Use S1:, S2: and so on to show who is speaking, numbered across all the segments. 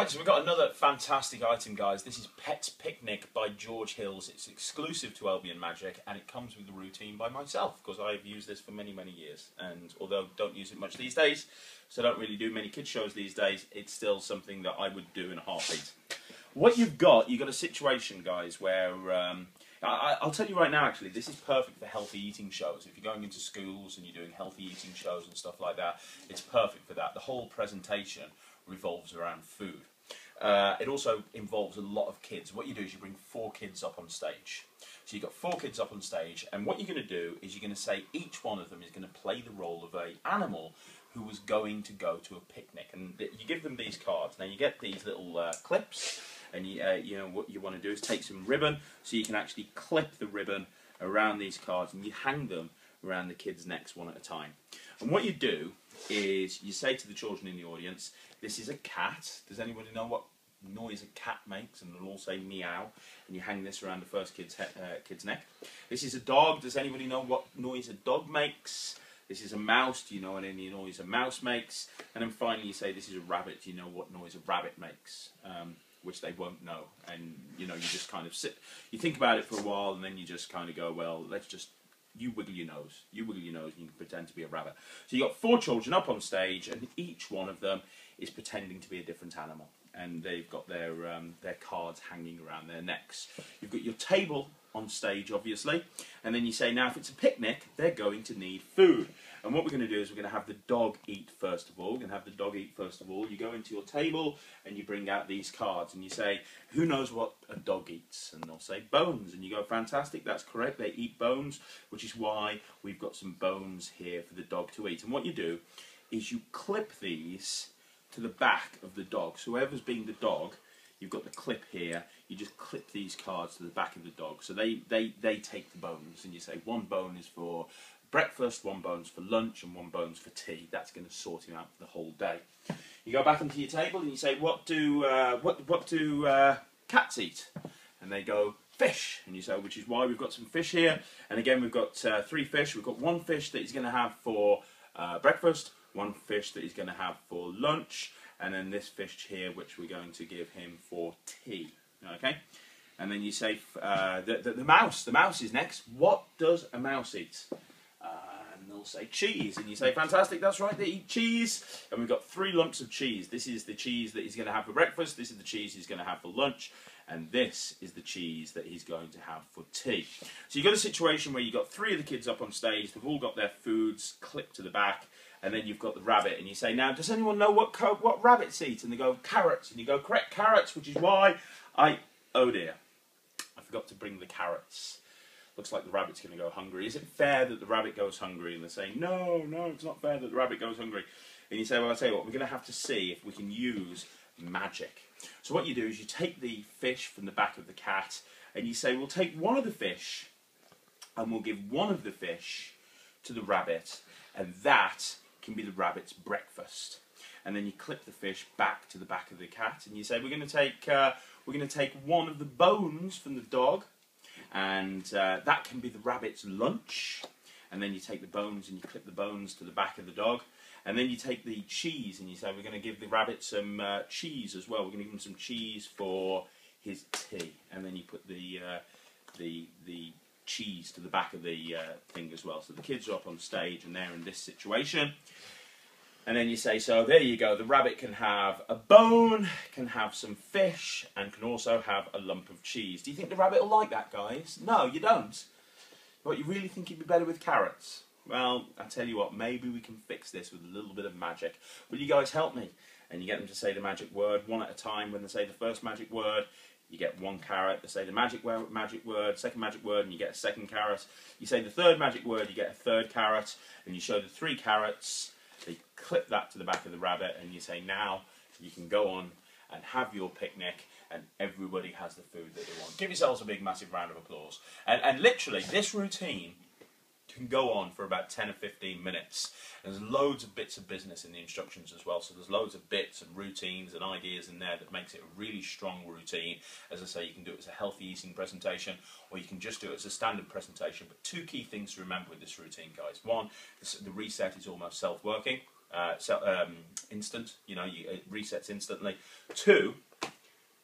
S1: Right, so we've got another fantastic item, guys. This is Pet's Picnic by George Hills. It's exclusive to Albion Magic, and it comes with the routine by myself, because I've used this for many, many years. And although I don't use it much these days, so I don't really do many kids shows these days, it's still something that I would do in a heartbeat. What you've got a situation, guys, where... I'll tell you right now, actually, this is perfect for healthy eating shows. If you're going into schools and you're doing healthy eating shows and stuff like that, it's perfect for that. The whole presentation revolves around food. It also involves a lot of kids. What you do is you bring 4 kids up on stage. So you've got 4 kids up on stage, and what you're going to do is you're going to say each one of them is going to play the role of an animal who was going to go to a picnic. And you give them these cards. Now you get these little clips, and you know what you want to do is take some ribbon, so you can actually clip the ribbon around these cards, and you hang them around the kids' necks one at a time. And what you do is you say to the children in the audience, this is a cat. Does anybody know what noise a cat makes? And they'll all say meow, and you hang this around the first kid's neck. This is a dog. Does anybody know what noise a dog makes? This is a mouse. Do you know any noise a mouse makes? And then finally you say this is a rabbit. Do you know what noise a rabbit makes? Which they won't know. And you know, you just kind of sit, you think about it for a while, and then you just kind of go, well, let's just, you wiggle your nose, and you can pretend to be a rabbit. So you've got 4 children up on stage, and each one of them is pretending to be a different animal, and they've got their cards hanging around their necks. You've got your table on stage, obviously, and then you say, now if it's a picnic, they're going to need food. And what we're going to do is we're going to have the dog eat first of all. We're going to have the dog eat first of all. You go into your table and you bring out these cards and you say, who knows what a dog eats? And they'll say bones. And you go, fantastic, that's correct, they eat bones, which is why we've got some bones here for the dog to eat. And what you do is you clip these to the back of the dog. So whoever's being the dog, you've got the clip here, you just clip these cards to the back of the dog. So they take the bones, and you say 1 bone is for breakfast, 1 bone's for lunch, and 1 bone's for tea. That's going to sort him out for the whole day. You go back into your table and you say, what do cats eat? And they go, fish. And you say, which is why we've got some fish here. And again, we've got 3 fish. We've got 1 fish that he's going to have for breakfast, 1 fish that he's going to have for lunch, and then this fish here, which we're going to give him for tea. Okay? And then you say, the mouse is next. What does a mouse eat? And they'll say cheese, and you say, fantastic, that's right, they eat cheese. And we've got 3 lumps of cheese. This is the cheese that he's going to have for breakfast, this is the cheese he's going to have for lunch, and this is the cheese that he's going to have for tea. So you've got a situation where you've got 3 of the kids up on stage, they've all got their foods clipped to the back, and then you've got the rabbit, and you say, now, does anyone know what rabbits eat? And they go, carrots, and you go, correct, carrots, which is why oh dear, I forgot to bring the carrots. Looks like the rabbit's going to go hungry. Is it fair that the rabbit goes hungry? And they say, no, it's not fair that the rabbit goes hungry. And you say, well, I'll tell you what, we're going to have to see if we can use magic. So what you do is you take the fish from the back of the cat, and you say, we'll take 1 of the fish, and we'll give 1 of the fish to the rabbit, and that can be the rabbit's breakfast. And then you clip the fish back to the back of the cat, and you say, we're going to take 1 of the bones from the dog, and that can be the rabbit's lunch. And then you take the bones and you clip the bones to the back of the dog, and then you take the cheese and you say, we're going to give the rabbit some cheese as well. We're going to give him some cheese for his tea, and then you put the cheese to the back of the thing as well. So the kids are up on stage and they're in this situation. And then you say, so there you go, the rabbit can have a bone, can have some fish, and can also have a lump of cheese. Do you think the rabbit will like that, guys? No, you don't. What, you really think he'd be better with carrots? Well, I tell you what, maybe we can fix this with a little bit of magic. Will you guys help me? And you get them to say the magic word 1 at a time. When they say the first magic word, you get 1 carrot. They say the magic word, second magic word, and you get a 2nd carrot. You say the 3rd magic word, you get a 3rd carrot, and you show the 3 carrots. They clip that to the back of the rabbit, and you say, now you can go on and have your picnic, and everybody has the food that they want. Give yourselves a big, massive round of applause. And literally, this routine can go on for about 10 or 15 minutes. There's loads of bits of business in the instructions as well, so there's loads of bits and routines and ideas in there that makes it a really strong routine. As I say, you can do it as a healthy eating presentation, or you can just do it as a standard presentation. But 2 key things to remember with this routine, guys. 1, the reset is almost self-working. instant. You know, it resets instantly. 2,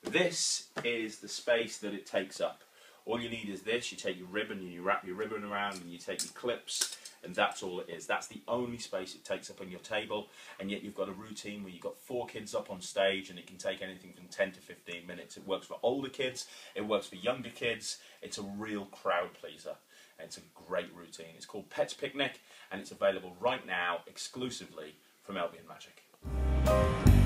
S1: this is the space that it takes up. All you need is this. You take your ribbon and you wrap your ribbon around, and you take your clips, and that's all it is. That's the only space it takes up on your table, and yet you've got a routine where you've got 4 kids up on stage, and it can take anything from 10 to 15 minutes. It works for older kids, it works for younger kids. It's a real crowd pleaser, and it's a great routine. It's called Pet's Picnic, and it's available right now exclusively from Albion Magic.